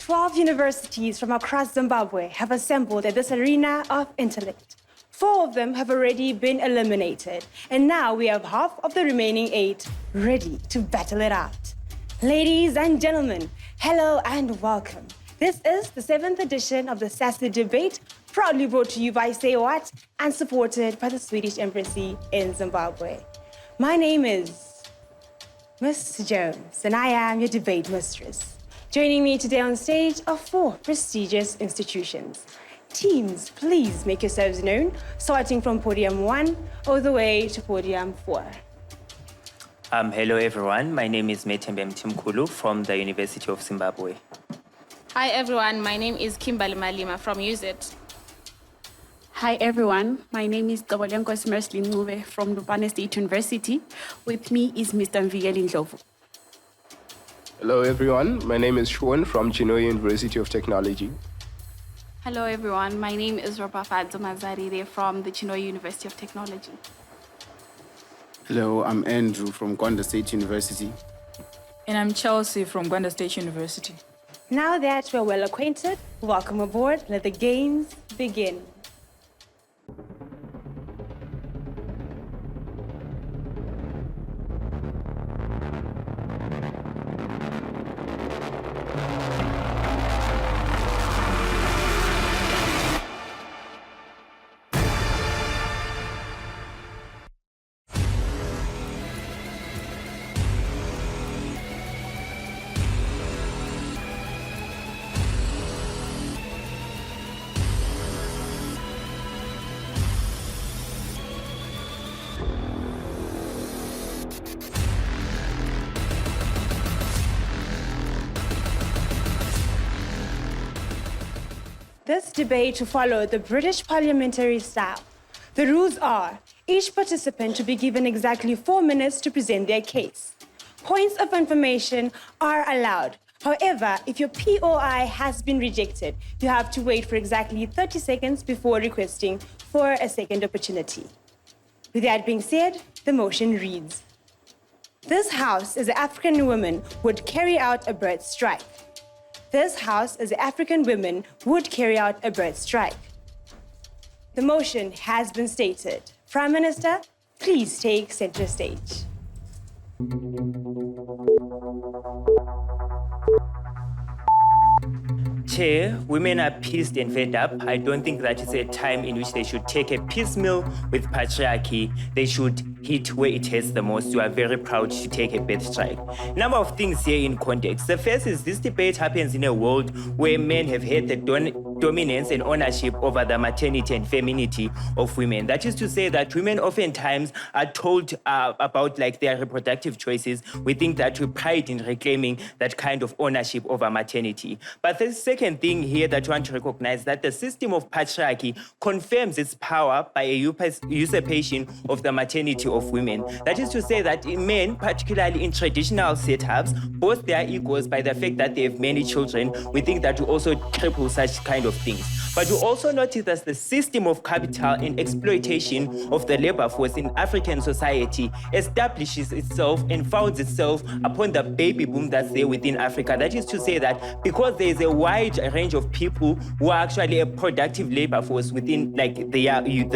12 universities from across Zimbabwe have assembled at this arena of intellect. 4 of them have already been eliminated, and now we have half of the remaining 8 ready to battle it out. Ladies and gentlemen, hello and welcome. This is the 7th edition of the SASI debate, proudly brought to you by SAYWHAT and supported by the Swedish Embassy in Zimbabwe. My name is Miss Jones, and I am your debate mistress. Joining me today on stage are 4 prestigious institutions. Teams, please make yourselves known, starting from podium 1 all the way to podium 4. Hello everyone, my name is Metembe Mtimkulu from the University of Zimbabwe. Hi everyone, my name is Kimberly Malima from UZ. Hi everyone, my name is Gabolenko Merslin Mube from Lupane State University. With me is Mr. Mvikeli Ndlovu. Hello everyone, my name is Sean from Chinhoyi University of Technology. Hello everyone, my name is Ropafadzo Mazarire from the Chinhoyi University of Technology. Hello, I'm Andrew from Gwanda State University. And I'm Chelsea from Gwanda State University. Now that we're well acquainted, welcome aboard, let the games begin. This debate will follow the British parliamentary style. The rules are, each participant will be given exactly 4 minutes to present their case. Points of information are allowed. However, if your POI has been rejected, you have to wait for exactly 30 seconds before requesting for a second opportunity. With that being said, the motion reads, this House as an African woman would carry out a bird strike. This House as African women would carry out a bird strike. The motion has been stated. Prime Minister, please take center stage. Chair, women are pissed and fed up. I don't think that is a time in which they should take a piecemeal with patriarchy. They should hit where it hurts the most. You are very proud to take a birth strike. Number of things here in context. The first is this debate happens in a world where men have had the dominance and ownership over the maternity and femininity of women. That is to say that women oftentimes are told about like their reproductive choices. We think that we pride in reclaiming that kind of ownership over maternity. But the second thing here that we want to recognize that the system of patriarchy confirms its power by a usurpation of the maternity of women. That is to say that men, particularly in traditional setups, boast their egos by the fact that they have many children. We think that we also cripple such kind of things. But we also notice that the system of capital and exploitation of the labor force in African society establishes itself and founds itself upon the baby boom that's there within Africa. That is to say that because there is a wide range of people who are actually a productive labor force within like the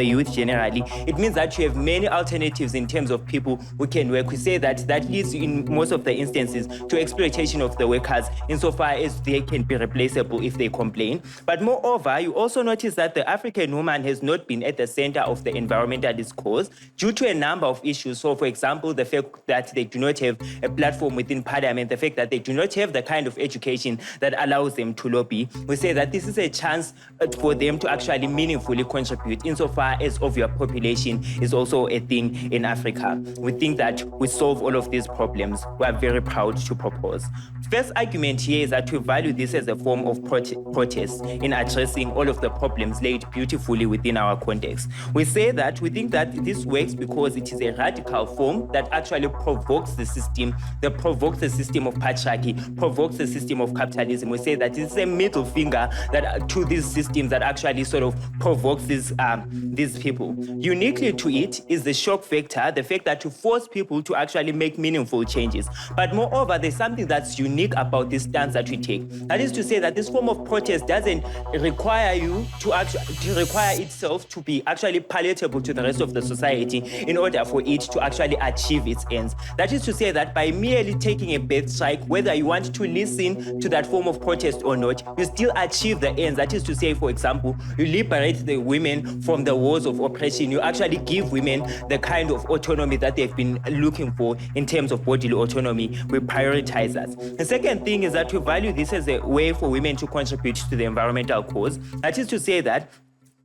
youth generally, it means that you have many alternatives in terms of people who can work. We say that that leads in most of the instances to exploitation of the workers insofar as they can be replaceable if they complain. But moreover, you also notice that the African woman has not been at the center of the environmental discourse due to a number of issues. So for example, the fact that they do not have a platform within parliament, the fact that they do not have the kind of education that allows them to lobby. We say that this is a chance for them to actually meaningfully contribute insofar as of your population is also a thing in Africa. We think that we solve all of these problems. We are very proud to propose. First argument here is that we value this as a form of protest. In in addressing all of the problems laid beautifully within our context. We say that we think that this works because it is a radical form that actually provokes the system of patriarchy, provokes the system of capitalism. We say that it's a middle finger that to these systems that actually sort of provokes these people. Uniquely to it is the shock factor, the fact that to force people to actually make meaningful changes. But moreover, there's something that's unique about this stance that we take. That is to say that this form of protest doesn't require you to require itself to be actually palatable to the rest of the society in order for it to actually achieve its ends. That is to say that by merely taking a birth strike, whether you want to listen to that form of protest or not, you still achieve the ends. That is to say, for example, you liberate the women from the wars of oppression. You actually give women the kind of autonomy that they've been looking for in terms of bodily autonomy. We prioritize that. The second thing is that we value this as a way for women to contribute to the environmental cause. That is to say that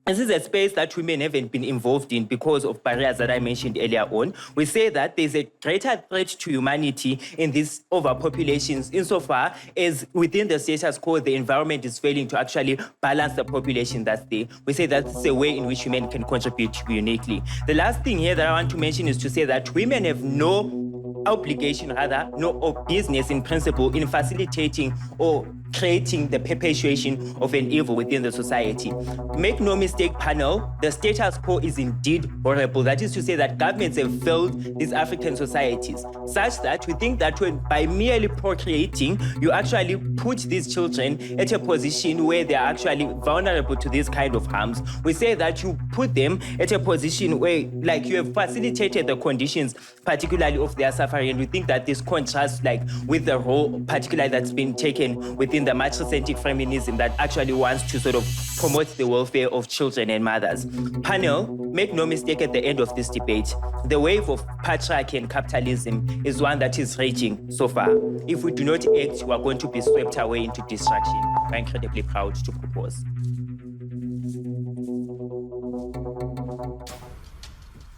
this is a space that women haven't been involved in because of barriers that I mentioned earlier on. We say that there's a greater threat to humanity in these overpopulations insofar as within the status quo, the environment is failing to actually balance the population that's there. We say that's a way in which women can contribute uniquely. The last thing here that I want to mention is to say that women have no obligation, no business in principle in facilitating or creating the perpetuation of an evil within the society. Make no mistake, panel, the status quo is indeed horrible. That is to say that governments have failed these African societies, such that we think that by merely procreating, you actually put these children at a position where they are actually vulnerable to these kind of harms. We say that you put them at a position where, like, you have facilitated the conditions, particularly of their suffering. And we think that this contrasts, like, with the role, particularly that's been taken within the matricentric feminism that actually wants to sort of promote the welfare of children and mothers. Panel, make no mistake, at the end of this debate, the wave of patriarchy and capitalism is one that is raging so far. If we do not act, we are going to be swept away into destruction. We're incredibly proud to propose.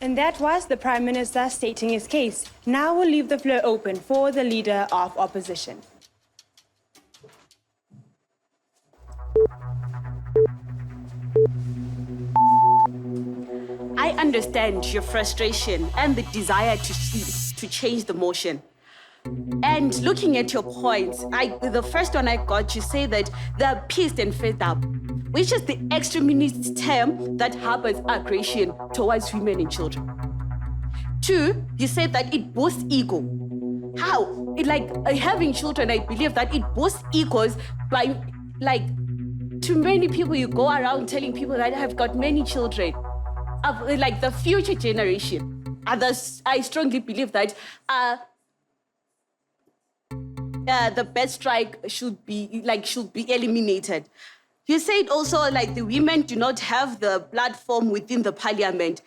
And that was the Prime Minister stating his case. Now we'll leave the floor open for the Leader of Opposition. I understand your frustration and the desire to change the motion. And looking at your points, the first one I got, you say that they're pissed and fed up, which is the extremist term that harbors aggression towards women and children. 2, you say that it boosts ego. How? Having children, I believe that it boosts egos by, to many people, you go around telling people that I have got many children. The future generation. Others, I strongly believe that the birth strike should be eliminated. You said also the women do not have the platform within the parliament.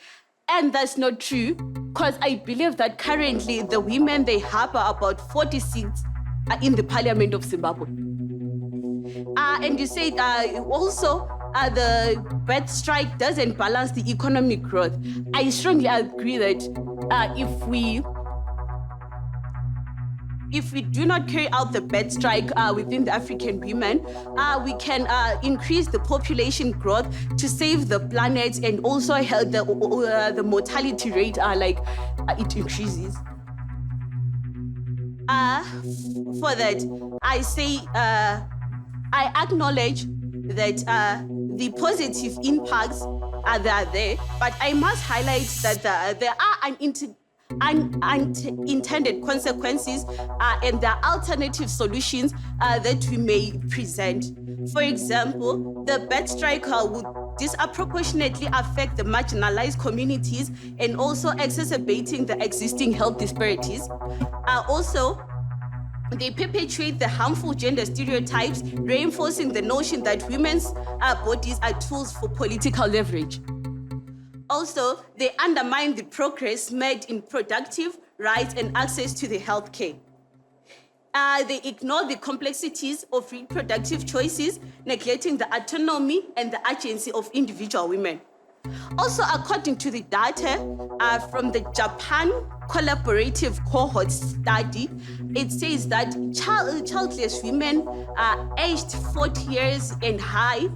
And that's not true, because I believe that currently the women, they harbor about 40 seats in the parliament of Zimbabwe. And you said also the birth strike doesn't balance the economic growth. I strongly agree that if we do not carry out the birth strike within the African women, we can increase the population growth to save the planet and also help the mortality rate it increases. For that, I say I acknowledge that the positive impacts are there, but I must highlight that there are unintended consequences and there are alternative solutions that we may present. For example, the birth strike would disproportionately affect the marginalized communities and also exacerbating the existing health disparities. Also, they perpetuate the harmful gender stereotypes, reinforcing the notion that women's bodies are tools for political leverage. Also, they undermine the progress made in productive rights and access to the healthcare. They ignore the complexities of reproductive choices, neglecting the autonomy and the agency of individual women. Also, according to the data from the Japan Collaborative Cohort Study, it says that childless women aged 40 years and high,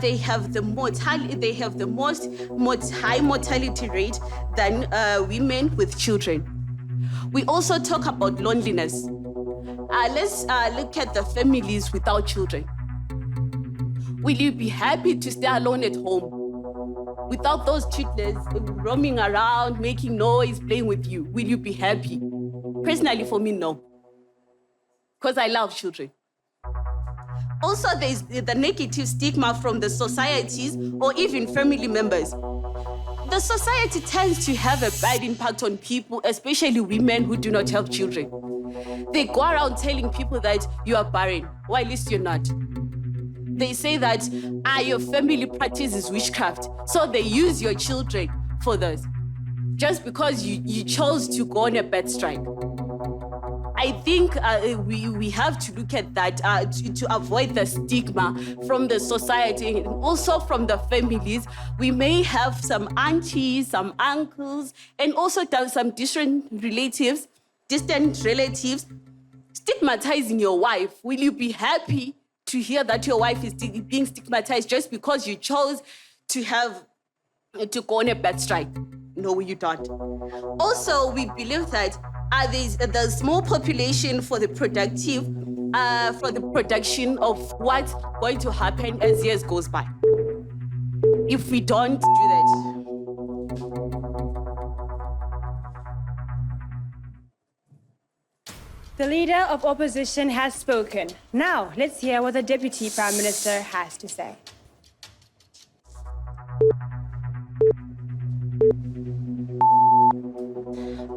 they have the most high mortality rate than women with children. We also talk about loneliness. Let's look at the families without children. Will you be happy to stay alone at home without those toddlers roaming around, making noise, playing with you? Will you be happy? Personally, for me, no. Because I love children. Also, there's the negative stigma from the societies or even family members. The society tends to have a bad impact on people, especially women who do not have children. They go around telling people that you are barren, or at least you're not. They say that your family practices witchcraft, so they use your children for this, just because you chose to go on a bed strike. I think we have to look at that to avoid the stigma from the society and also from the families. We may have some aunties, some uncles, and also some distant relatives stigmatizing your wife. Will you be happy to hear that your wife is being stigmatized just because you chose to go on a bed strike? No, you don't. Also, we believe that there's a small population for the production of what's going to happen as years goes by. If we don't do that. The leader of opposition has spoken. Now, let's hear what the Deputy Prime Minister has to say.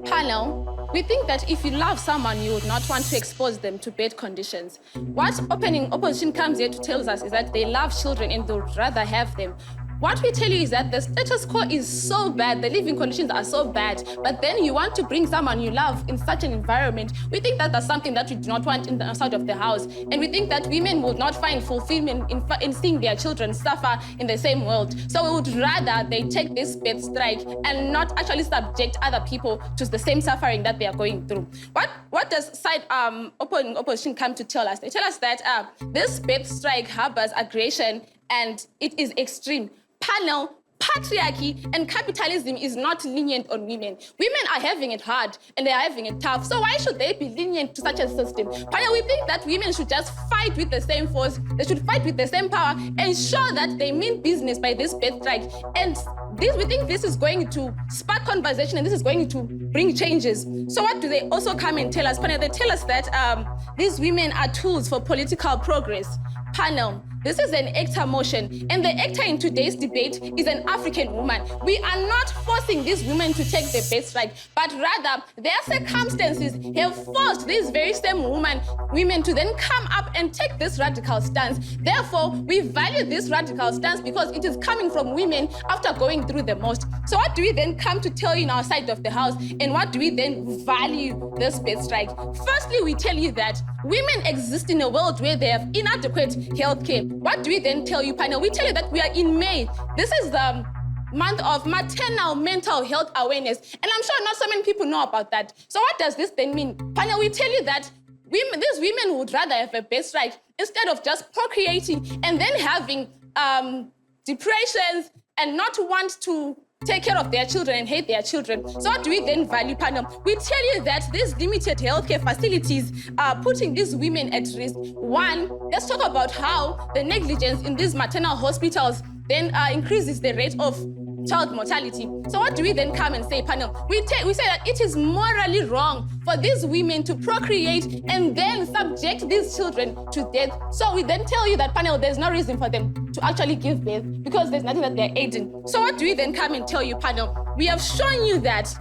Panel, we think that if you love someone, you would not want to expose them to bad conditions. What opposition comes here to tell us is that they love children and they would rather have them. What we tell you is that the status quo is so bad, the living conditions are so bad, but then you want to bring someone you love in such an environment. We think that that's something that we do not want outside of the house. And we think that women would not find fulfillment in seeing their children suffer in the same world. So we would rather they take this bed strike and not actually subject other people to the same suffering that they are going through. What does opposition come to tell us? They tell us that this bed strike harbors aggression and it is extreme. Panel, patriarchy and capitalism is not lenient on women. Women are having it hard and they are having it tough. So why should they be lenient to such a system? Panel, we think that women should just fight with the same force. They should fight with the same power and show that they mean business by this bed strike. And we think this is going to spark conversation and this is going to bring changes. So what do they also come and tell us? Panel, they tell us that these women are tools for political progress. Panel, this is an actor motion, and the actor in today's debate is an African woman. We are not forcing these women to take the bed strike, but rather their circumstances have forced these very same women to then come up and take this radical stance. Therefore, we value this radical stance because it is coming from women after going through the most. So what do we then come to tell you in our side of the house, and what do we then value this bed strike? Firstly, we tell you that women exist in a world where they have inadequate health care. What do we then tell you, panel? We tell you that we are in May. This is the month of maternal mental health awareness. And I'm sure not so many people know about that. So what does this then mean? Panel, we tell you that these women would rather have a bed strike instead of just procreating and then having depressions and not want to take care of their children and hate their children. So what do we then value, panel? We tell you that these limited healthcare facilities are putting these women at risk. One, let's talk about how the negligence in these maternal hospitals then increases the rate of child mortality. So what do we then come and say, panel? We say that it is morally wrong for these women to procreate and then subject these children to death. So we then tell you that, panel, there's no reason for them to actually give birth because there's nothing that they're aiding. So what do we then come and tell you, panel? We have shown you that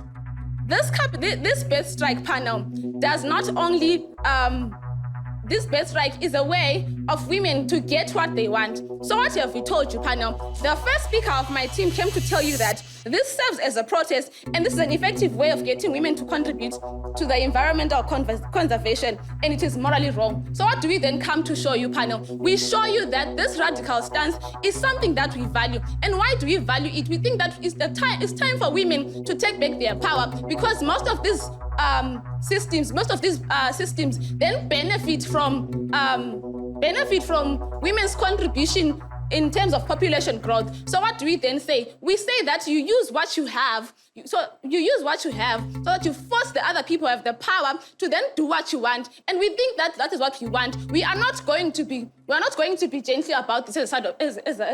this bed strike, panel, does not only this bed strike is a way of women to get what they want. So what have we told you, panel? The first speaker of my team came to tell you that this serves as a protest, and this is an effective way of getting women to contribute to the environmental conservation, and it is morally wrong. So what do we then come to show you, panel? We show you that this radical stance is something that we value. And why do we value it? We think that it's time for women to take back their power, because most of these systems then benefit from women's contribution in terms of population growth. So what do we then say? We say that you use what you have. So you use what you have so that you force the other people who have the power to then do what you want. And we think that that is what we want. We are not going to be gently about this as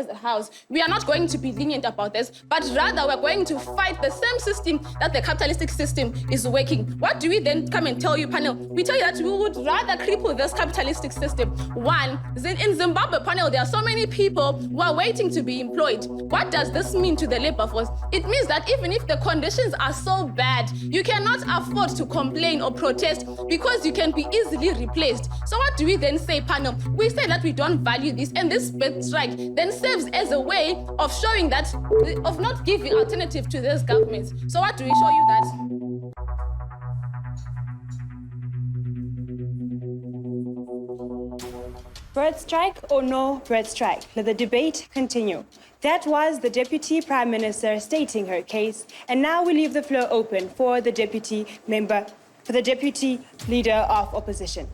a house. We are not going to be lenient about this, but rather we're going to fight the same system that the capitalistic system is working. What do we then come and tell you, panel? We tell you that we would rather cripple this capitalistic system. One, in Zimbabwe, panel, there are so many people who are waiting to be employed. What does this mean to the labor force? It means that even if the conditions are so bad, you cannot afford to complain or protest because you can be easily replaced. So what do we then say, panel? We say that we don't value this, and this birth strike then serves as a way of showing that, of not giving alternative to these governments. So what do we show you that? Bird strike or no bird strike? Let the debate continue. That was the Deputy Prime Minister stating her case, and now we leave the floor open for the Deputy Leader of Opposition.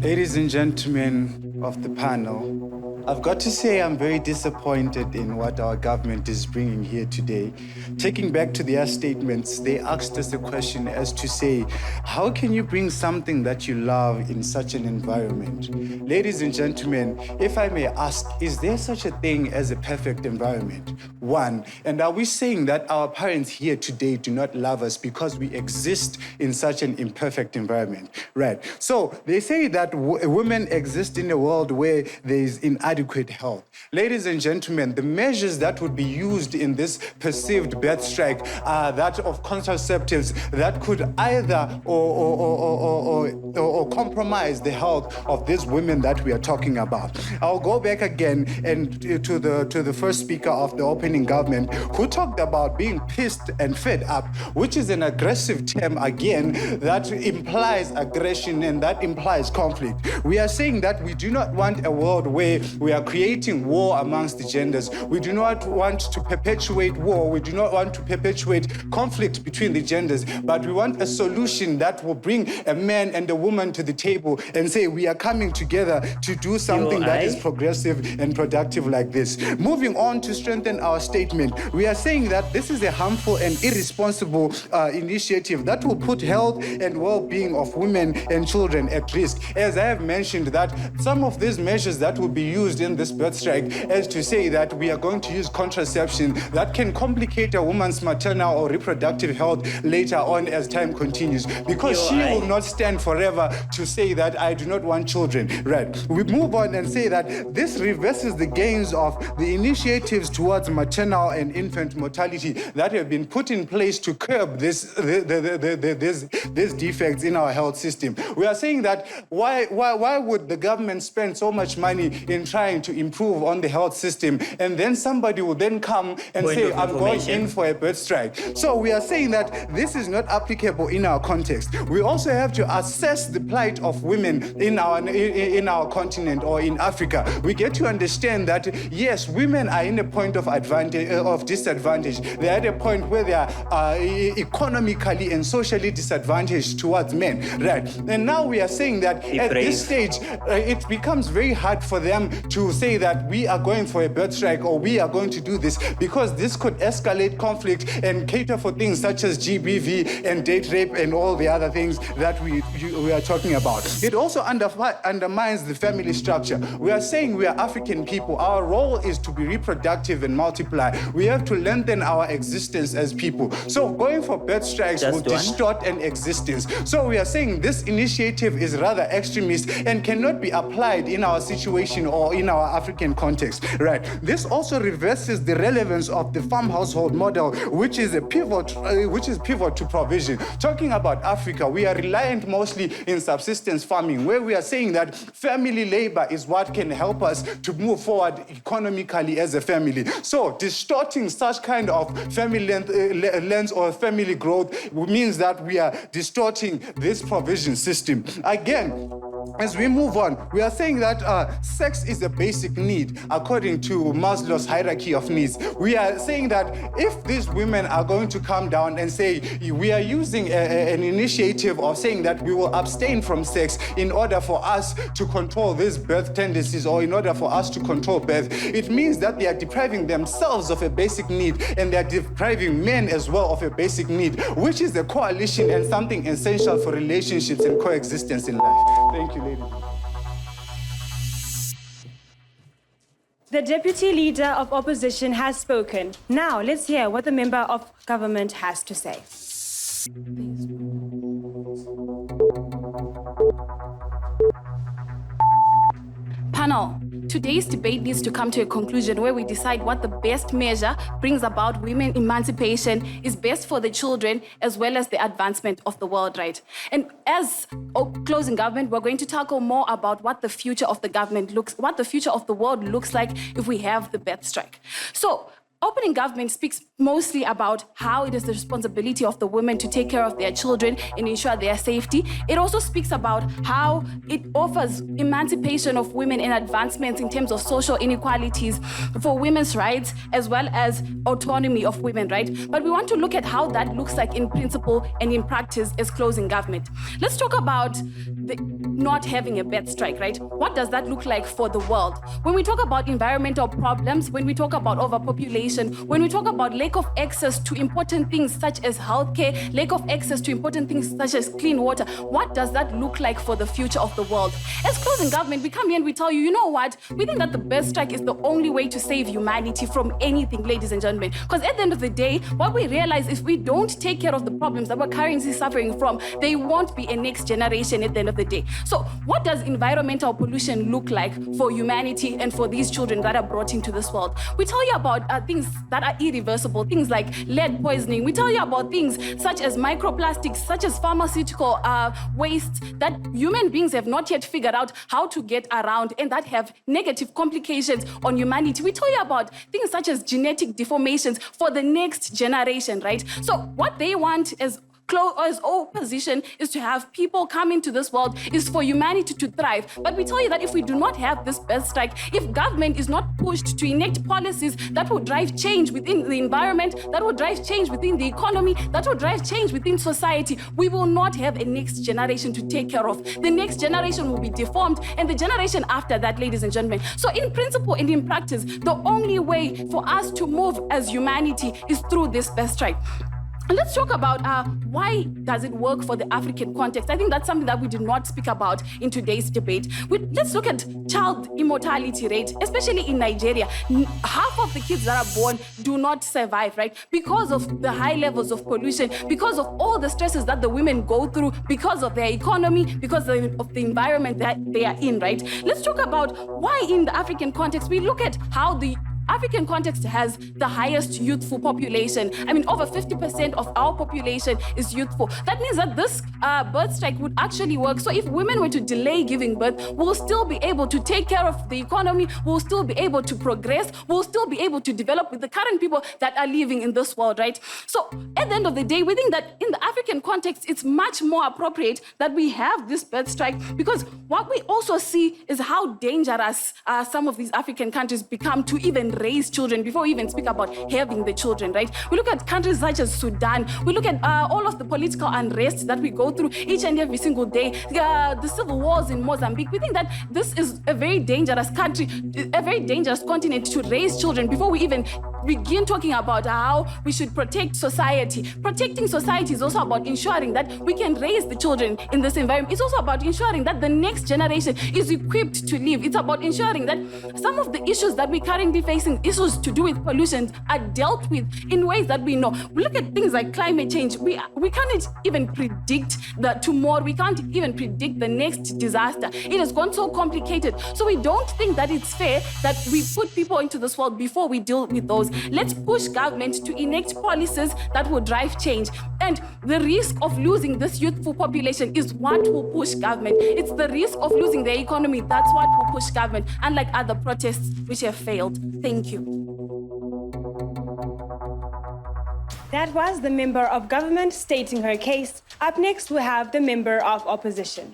Ladies and gentlemen of the panel, I've got to say I'm very disappointed in what our government is bringing here today. Taking back to their statements, they asked us a question as to say, how can you bring something that you love in such an environment? Ladies and gentlemen, if I may ask, is there such a thing as a perfect environment? One, and are we saying that our parents here today do not love us because we exist in such an imperfect environment? Right. So they say that women exist in a world where there is inadequate health. Ladies and gentlemen, the measures that would be used in this perceived birth strike are that of contraceptives that could either or compromise the health of these women that we are talking about. I'll go back again and to the first speaker of the opening government who talked about being pissed and fed up, which is an aggressive term again that implies aggression and that implies conflict. We are saying that we do not want a world where we are creating war amongst the genders. We do not want to perpetuate war. We do not want to perpetuate conflict between the genders, but we want a solution that will bring a man and a woman to the table and say we are coming together to do something that is progressive and productive like this. Moving on to strengthen our statement, we are saying that this is a harmful and irresponsible initiative that will put health and well-being of women and children at risk. As I have mentioned, that some of these measures that will be used in this birth strike as to say that we are going to use contraception that can complicate a woman's maternal or reproductive health later on as time continues, because she will not stand forever to say that I do not want children. Right. We move on and say that this reverses the gains of the initiatives towards maternal and infant mortality that have been put in place to curb these defects in our health system. We are saying that why would the government spend so much money in trying to improve on the health system, and then somebody will then come and say, I'm going in for a birth strike. So we are saying that this is not applicable in our context. We also have to assess the plight of women in our continent or in Africa. We get to understand that, yes, women are in a point of disadvantage. They're at a point where they are economically and socially disadvantaged towards men. Right. And now we are saying that at this stage, it becomes very hard for them to say that we are going for a birth strike or we are going to do this, because this could escalate conflict and cater for things such as GBV and date rape and all the other things that we are talking talking about. It also undermines the family structure. We are saying we are African people. Our role is to be reproductive and multiply. We have to lengthen our existence as people. So going for birth strikes will distort an existence. So we are saying this initiative is rather extremist and cannot be applied in our situation or in our African context, right? This also reverses the relevance of the farm household model, which is a pivot to provision. Talking about Africa, we are reliant mostly in subsistence farming, where we are saying that family labor is what can help us to move forward economically as a family. So distorting such kind of family lens or family growth means that we are distorting this provision system. Again, as we move on, we are saying that sex is a basic need according to Maslow's hierarchy of needs. We are saying that if these women are going to come down and say we are using an initiative of saying that we will abstain from sex in order for us to control these birth tendencies or in order for us to control birth, it means that they are depriving themselves of a basic need and they are depriving men as well of a basic need, which is a coalition and something essential for relationships and coexistence in life. Thank you, ladies. The Deputy Leader of Opposition has spoken. Now, let's hear what the Member of Government has to say. Panel, today's debate needs to come to a conclusion where we decide what the best measure brings about women emancipation is best for the children as well as the advancement of the world, right? And as closing government, we're going to tackle more about what the future of the government what the future of the world looks like if we have the birth strike. So, opening government speaks mostly about how it is the responsibility of the women to take care of their children and ensure their safety. It also speaks about how it offers emancipation of women and advancements in terms of social inequalities for women's rights as well as autonomy of women, right? But we want to look at how that looks like in principle and in practice as closing government. Let's talk about not having a birth strike, right? What does that look like for the world? When we talk about environmental problems, when we talk about overpopulation, when we talk about lack of access to important things such as healthcare, lack of access to important things such as clean water, what does that look like for the future of the world? As closing government, we come here and we tell you, you know what? We think that the birth strike is the only way to save humanity from anything, ladies and gentlemen. Because at the end of the day, what we realize is if we don't take care of the problems that we're currently suffering from, they won't be a next generation at the end of the day. So what does environmental pollution look like for humanity and for these children that are brought into this world? We tell you about things that are irreversible, things like lead poisoning. We tell you about things such as microplastics, such as pharmaceutical wastes that human beings have not yet figured out how to get around and that have negative complications on humanity. We tell you about things such as genetic deformations for the next generation, right? So what they want is opposition is to have people come into this world, is for humanity to thrive. But we tell you that if we do not have this birth strike, if government is not pushed to enact policies that will drive change within the environment, that will drive change within the economy, that will drive change within society, we will not have a next generation to take care of. The next generation will be deformed, and the generation after that, ladies and gentlemen. So in principle and in practice, the only way for us to move as humanity is through this birth strike. Let's talk about why does it work for the African context. I think that's something that we did not speak about in today's debate. Let's look at child immortality rate, especially in Nigeria. Half of the kids that are born do not survive, right? Because of the high levels of pollution, because of all the stresses that the women go through, because of their economy, because of the environment that they are in, right? Let's talk about why in the African context, we look at how the African context has the highest youthful population. I mean, over 50% of our population is youthful. That means that this birth strike would actually work. So if women were to delay giving birth, we'll still be able to take care of the economy, we'll still be able to progress, we'll still be able to develop with the current people that are living in this world, right? So at the end of the day, we think that in the African context, it's much more appropriate that we have this birth strike, because what we also see is how dangerous some of these African countries become to even raise children before we even speak about having the children, right? We look at countries such as Sudan. We look at all of the political unrest that we go through each and every single day, the civil wars in Mozambique. We think that this is a very dangerous country, a very dangerous continent to raise children before we even begin talking about how we should protect society. Protecting society is also about ensuring that we can raise the children in this environment. It's also about ensuring that the next generation is equipped to live. It's about ensuring that some of the issues that we're currently facing, issues to do with pollution, are dealt with in ways that we know. We look at things like climate change. We can't even predict the tomorrow. We can't even predict the next disaster. It has gone so complicated. So we don't think that it's fair that we put people into this world before we deal with those. Let's push government to enact policies that will drive change. And the risk of losing this youthful population is what will push government. It's the risk of losing the economy. That's what will push government, unlike other protests which have failed. Thank you. That was the member of government stating her case. Up next, we have the member of opposition.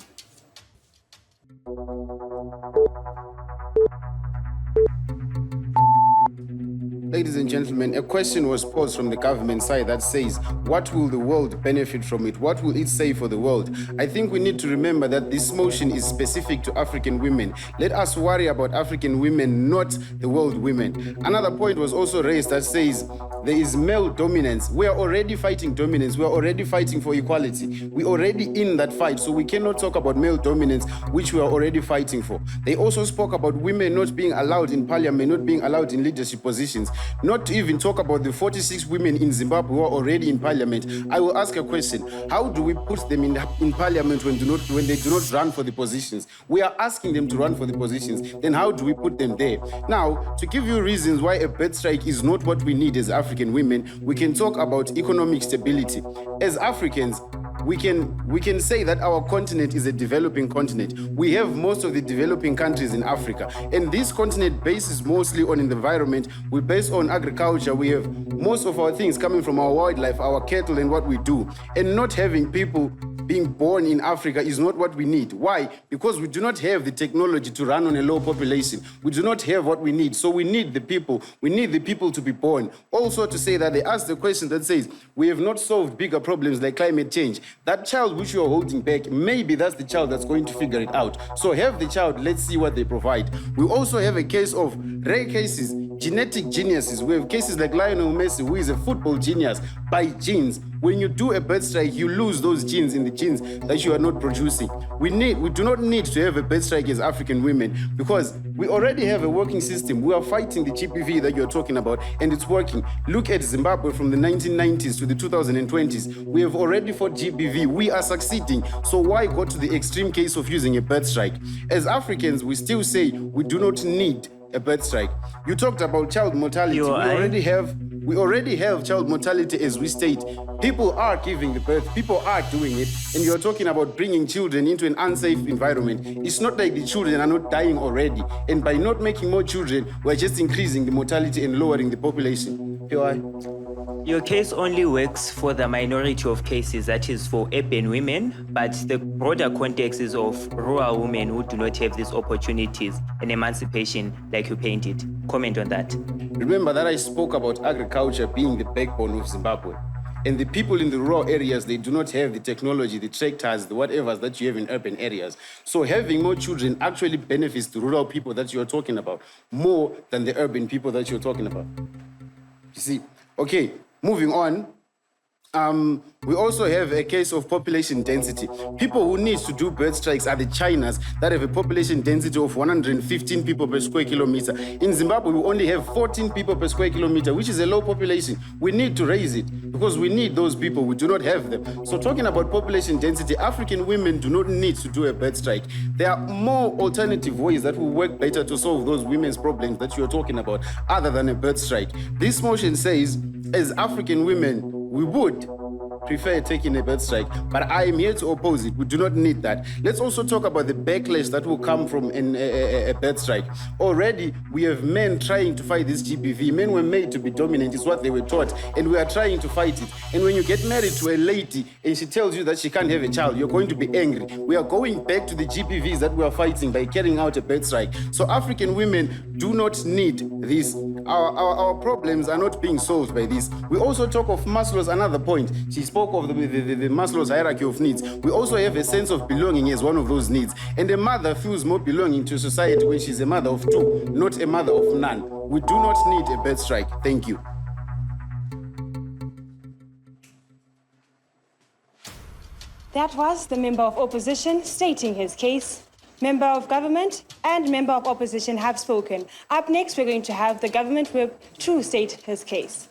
Ladies and gentlemen, a question was posed from the government side that says, what will the world benefit from it? What will it say for the world? I think we need to remember that this motion is specific to African women. Let us worry about African women, not the world women. Another point was also raised that says, there is male dominance. We are already fighting dominance. We are already fighting for equality. We're already in that fight, so we cannot talk about male dominance, which we are already fighting for. They also spoke about women not being allowed in parliament, not being allowed in leadership positions, not to even talk about the 46 women in Zimbabwe who are already in parliament. I will ask a question. How do we put them in parliament when they do not run for the positions? We are asking them to run for the positions. Then how do we put them there? Now, to give you reasons why a bird strike is not what we need as African women, we can talk about economic stability. As Africans, we can say that our continent is a developing continent. We have most of the developing countries in Africa, and this continent bases mostly on the environment. We base on agriculture. We have most of our things coming from our wildlife, our cattle, and what we do. And not having people being born in Africa is not what we need. Why? Because we do not have the technology to run on a low population. We do not have what we need. So we need the people. We need the people to be born. Also to say that they asked the question that says, we have not solved bigger problems like climate change. That child which you are holding back, maybe that's the child that's going to figure it out. So have the child, let's see what they provide. We also have a case of rare cases, genetic geniuses. We have cases like Lionel Messi, who is a football genius by genes. When you do a bird strike, you lose those genes in the genes that you are not producing. We do not need to have a bird strike as African women because we already have a working system. We are fighting the GBV that you're talking about, and it's working. Look at Zimbabwe from the 1990s to the 2020s. We have already fought GBV. We are succeeding. So why go to the extreme case of using a bird strike? As Africans, we still say we do not need a bird strike. You talked about child mortality. We already have child mortality as we state. People are giving the birth, people are doing it, and you're talking about bringing children into an unsafe environment. It's not like the children are not dying already, and by not making more children, we're just increasing the mortality and lowering the population. Your case only works for the minority of cases, that is for urban women, but the broader context is of rural women who do not have these opportunities and emancipation like you painted. Comment on that. Remember that I spoke about agriculture being the backbone of Zimbabwe. And the people in the rural areas, they do not have the technology, the tractors, the whatever that you have in urban areas. So having more children actually benefits the rural people that you're talking about more than the urban people that you're talking about. You see? Okay, moving on. We also have a case of population density. People who need to do bird strikes are the Chinas that have a population density of 115 people per square kilometer. In Zimbabwe, we only have 14 people per square kilometer, which is a low population. We need to raise it because we need those people. We do not have them. So talking about population density, African women do not need to do a bird strike. There are more alternative ways that will work better to solve those women's problems that you're talking about other than a bird strike. This motion says, as African women, we would prefer taking a bird strike, but I am here to oppose it. We do not need that. Let's also talk about the backlash that will come from a bird strike. Already, we have men trying to fight this GBV. Men were made to be dominant, is what they were taught, and we are trying to fight it. And when you get married to a lady and she tells you that she can't have a child, you're going to be angry. We are going back to the GBVs that we are fighting by carrying out a bird strike. So African women do not need this Our problems are not being solved by this. We also talk of Maslow's another point. She spoke of the Maslow's hierarchy of needs. We also have a sense of belonging as one of those needs. And a mother feels more belonging to society when she's a mother of two, not a mother of none. We do not need a birth strike. Thank you. That was the member of opposition stating his case. Member of government and member of opposition have spoken. Up next, we're going to have the government whip to state his case.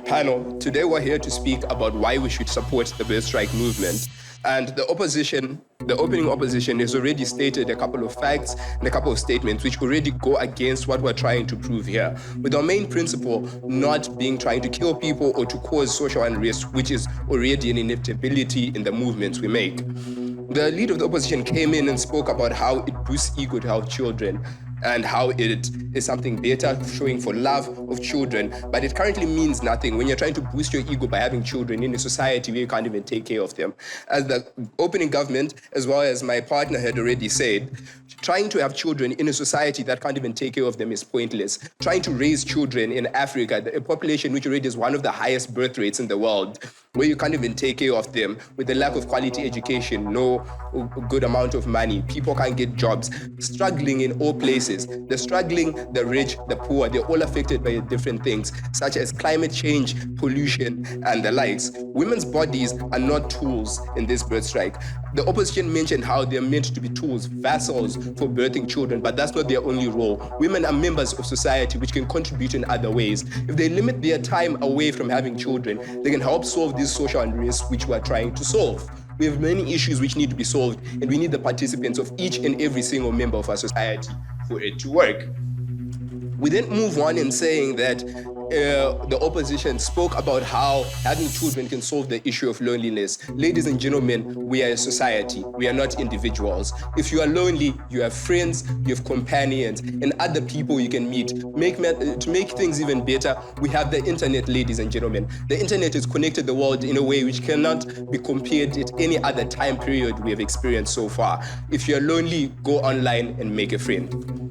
Panel, today we're here to speak about why we should support the birth strike movement. And the opening opposition has already stated a couple of facts and a couple of statements which already go against what we're trying to prove here. With our main principle not being trying to kill people or to cause social unrest, which is already an inevitability in the movements we make. The leader of the opposition came in and spoke about how it boosts ego to have children and how it is something better, showing for love of children, but it currently means nothing when you're trying to boost your ego by having children in a society where you can't even take care of them. As the opening government, as well as my partner had already said, trying to have children in a society that can't even take care of them is pointless. Trying to raise children in Africa, a population which already is one of the highest birth rates in the world, where you can't even take care of them, with the lack of quality education, no good amount of money, people can't get jobs, struggling in all places. The struggling, the rich, the poor, they're all affected by different things, such as climate change, pollution, and the likes. Women's bodies are not tools in this birth strike. The opposition mentioned how they're meant to be tools, vessels for birthing children, but that's not their only role. Women are members of society which can contribute in other ways. If they limit their time away from having children, they can help solve these social unrest which we're trying to solve. We have many issues which need to be solved, and we need the participants of each and every single member of our society for it to work. We then move on in saying that the opposition spoke about how having children can solve the issue of loneliness. Ladies and gentlemen, we are a society. We are not individuals. If you are lonely, you have friends, you have companions, and other people you can meet. To make things even better, we have the internet, ladies and gentlemen. The internet has connected the world in a way which cannot be compared at any other time period we have experienced so far. If you're lonely, go online and make a friend.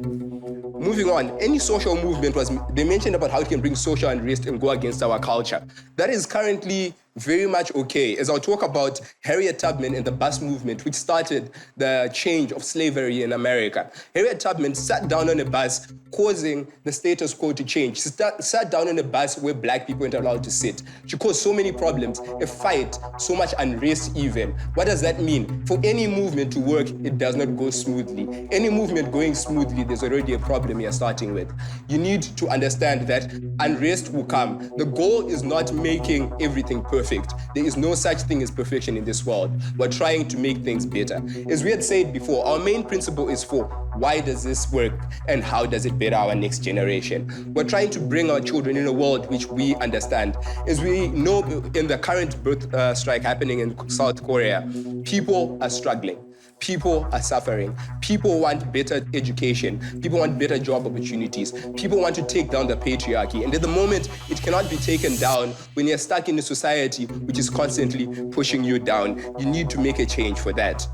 Moving on, any social movement they mentioned about how it can bring social unrest and go against our culture. That is currently very much okay, as I'll talk about Harriet Tubman and the bus movement, which started the change of slavery in America. Harriet Tubman sat down on a bus, causing the status quo to change. She sat down on a bus where black people weren't allowed to sit. She caused so many problems, a fight, so much unrest even. What does that mean? For any movement to work, it does not go smoothly. Any movement going smoothly, there's already a problem you're starting with. You need to understand that unrest will come. The goal is not making everything perfect. There is no such thing as perfection in this world. We're trying to make things better. As we had said before, our main principle is for why does this work and how does it better our next generation? We're trying to bring our children in a world which we understand. As we know, in the current birth strike happening in South Korea, people are struggling. People are suffering. People want better education. People want better job opportunities. People want to take down the patriarchy. And at the moment, it cannot be taken down when you're stuck in a society which is constantly pushing you down. You need to make a change for that.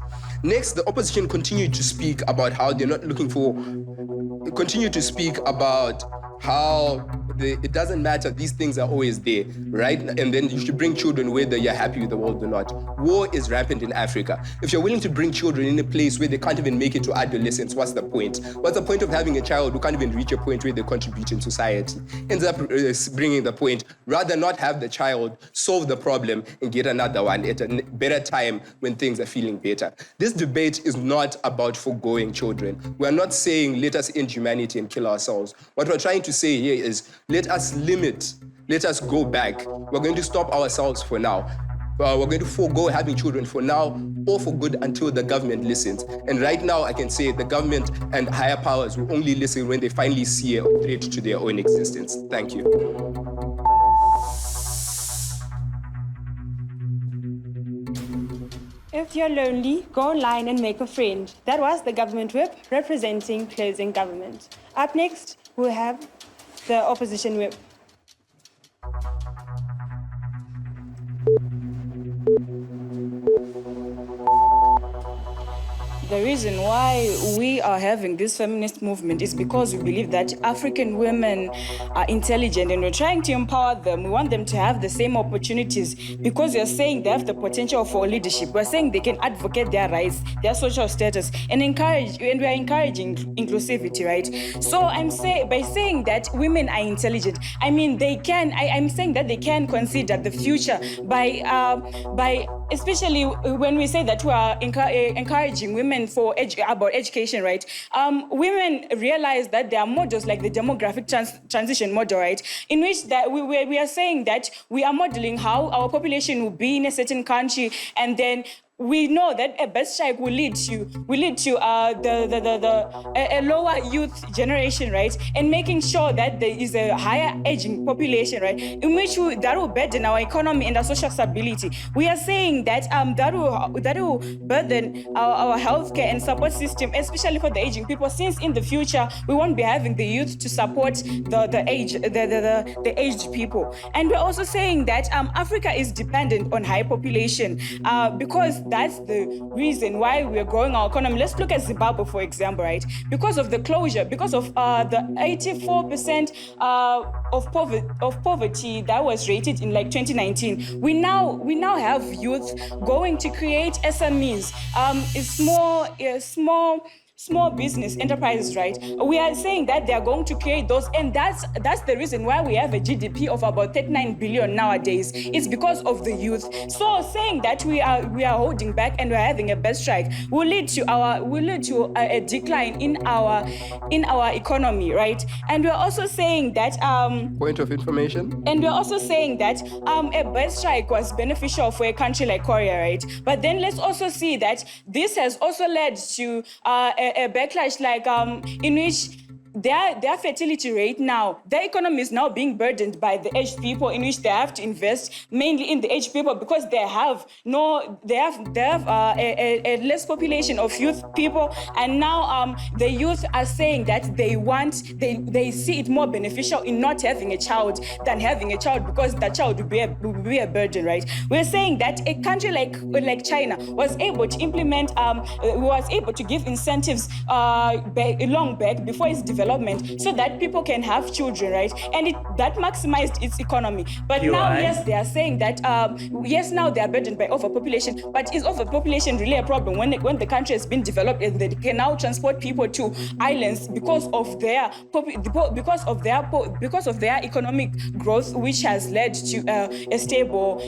Next, the opposition continued to speak about how they're not looking for, continue to speak about how it doesn't matter, these things are always there, right? And then you should bring children whether you're happy with the world or not. War is rampant in Africa. If you're willing to bring children in a place where they can't even make it to adolescence, what's the point? What's the point of having a child who can't even reach a point where they contribute in society? Ends up bringing the point, rather not have the child, solve the problem, and get another one at a better time when things are feeling better. This debate is not about foregoing children. We're not saying let us end humanity and kill ourselves. What we're trying to say here is let us limit, let us go back. We're going to stop ourselves for now. We're going to forego having children for now or for good until the government listens. And right now I can say the government and higher powers will only listen when they finally see a threat to their own existence. Thank you. If you're lonely, go online and make a friend. That was the government whip representing closing government. Up next, we'll have the opposition whip. the reason why we are having this feminist movement is because we believe that African women are intelligent and we're trying to empower them. We want them to have the same opportunities because we're saying they have the potential for leadership. We're saying they can advocate their rights, their social status, and we're encouraging inclusivity, right? So by saying that women are intelligent, I mean I'm saying that they can consider the future by especially when we say that we are encouraging women about education, right? Women realize that there are models like the demographic transition model, right? In which that we are saying that we are modeling how our population will be in a certain country, and then we know that a birth strike will lead to a lower youth generation, right? And making sure that there is a higher aging population, right? In which that will burden our economy and our social stability. We are saying that that will burden our healthcare and support system, especially for the aging people, since in the future we won't be having the youth to support the aged people. And we're also saying that Africa is dependent on high population because that's the reason why we're growing our economy. Let's look at Zimbabwe, for example, right? Because of the closure, because of the 84% of poverty that was rated in like 2019, we now have youth going to create SMEs, small business enterprises, right? We are saying that they are going to create those, and that's the reason why we have a GDP of about 39 billion nowadays. It's because of the youth. So saying that we are holding back and we're having a birth strike will lead to a decline in our economy, right? And we're also saying that point of information. And we're also saying that a birth strike was beneficial for a country like Korea, right? But then let's also see that this has also led to a backlash, like in which their fertility rate now, their economy is now being burdened by the aged people, in which they have to invest mainly in the aged people because they have a less population of youth people, and now the youth are saying that they see it more beneficial in not having a child than having a child because that child will be a burden, right? We're saying that a country like China was able to implement, was able to give incentives long back before its development so that people can have children, right? And that maximized its economy. But now, yes, they are saying that, yes, now they are burdened by overpopulation, but is overpopulation really a problem when the country has been developed and they can now transport people to islands because of their economic growth, which has led to a stable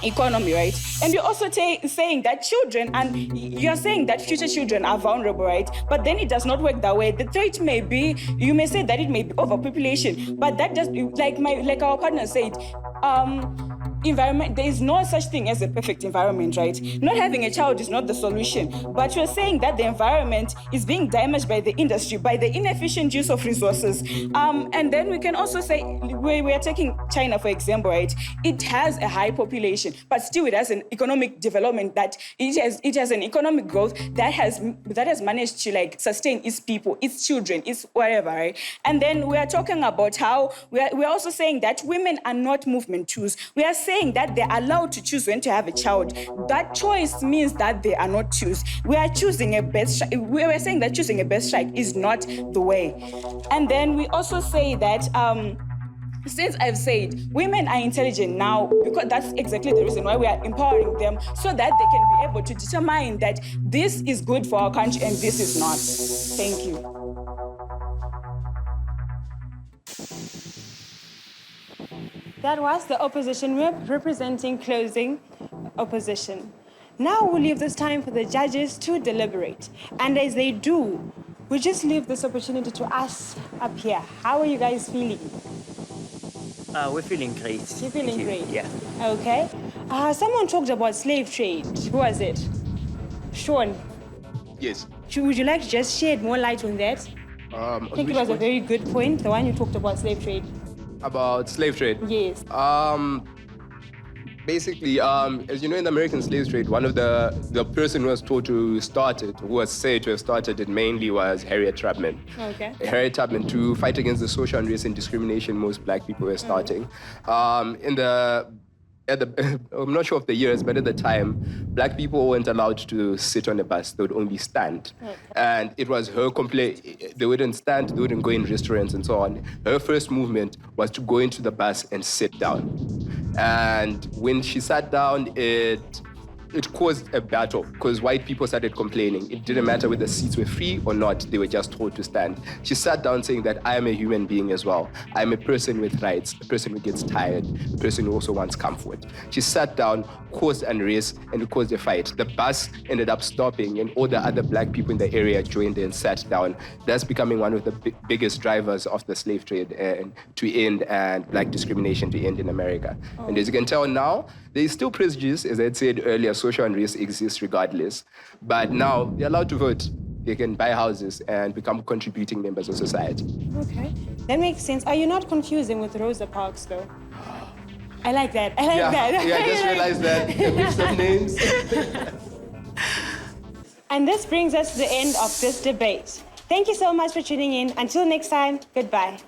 economy, right? And you're also saying that children, and you're saying that future children are vulnerable, right? But then it does not work that way. The threat may be, you may say that it may be overpopulation, but that just, like our partner said, environment, there is no such thing as a perfect environment, right? Not having a child is not the solution, but we're saying that the environment is being damaged by the industry, by the inefficient use of resources. And then we can also say, we are taking China, for example, right? It has a high population, but still it has an economic development that it has an economic growth that has managed to like sustain its people, its children, its whatever, right? And then we are talking about how we're also saying that women are not movement tools. We are saying that they're allowed to choose when to have a child. That choice means that they are not choose. We are choosing a birth strike. We were saying that choosing a birth strike is not the way. And then we also say that since I've said women are intelligent now, because that's exactly the reason why we are empowering them, so that they can be able to determine that this is good for our country and this is not. Thank you. That was the opposition representing closing opposition. Now we'll leave this time for the judges to deliberate. And as they do, we just leave this opportunity to us up here. How are you guys feeling? We're feeling great. You're feeling great? Yeah. Okay. Someone talked about slave trade. Who was it? Sean. Yes. Would you like to just shed more light on that? I think it was a very good point, the one you talked about slave trade. About slave trade? Yes. Basically, as you know, in the American slave trade, one of the person who was told to start it, who was said to have started it mainly, was Harriet Tubman. Okay. Harriet Tubman, to fight against the social unrest and discrimination most black people were starting. I'm not sure of the years, but at the time, black people weren't allowed to sit on a bus. They would only stand. Okay. And it was her complaint. They wouldn't stand, they wouldn't go in restaurants and so on. Her first movement was to go into the bus and sit down. And when she sat down, it caused a battle because white people started complaining. It didn't matter whether the seats were free or not, they were just told to stand. She sat down saying that I am a human being as well. I am a person with rights, a person who gets tired, a person who also wants comfort. She sat down, caused unrest, and it caused a fight. The bus ended up stopping and all the other black people in the area joined and sat down. That's becoming one of the biggest drivers of the slave trade to end and black discrimination to end in America. And as you can tell now, there is still prejudice, as I said earlier, social unrest exists regardless. But now they're allowed to vote. They can buy houses and become contributing members of society. Okay, that makes sense. Are you not confusing with Rosa Parks, though? I like that. I like that. Yeah, I just realized that. I mixed up names. And this brings us to the end of this debate. Thank you so much for tuning in. Until next time, goodbye.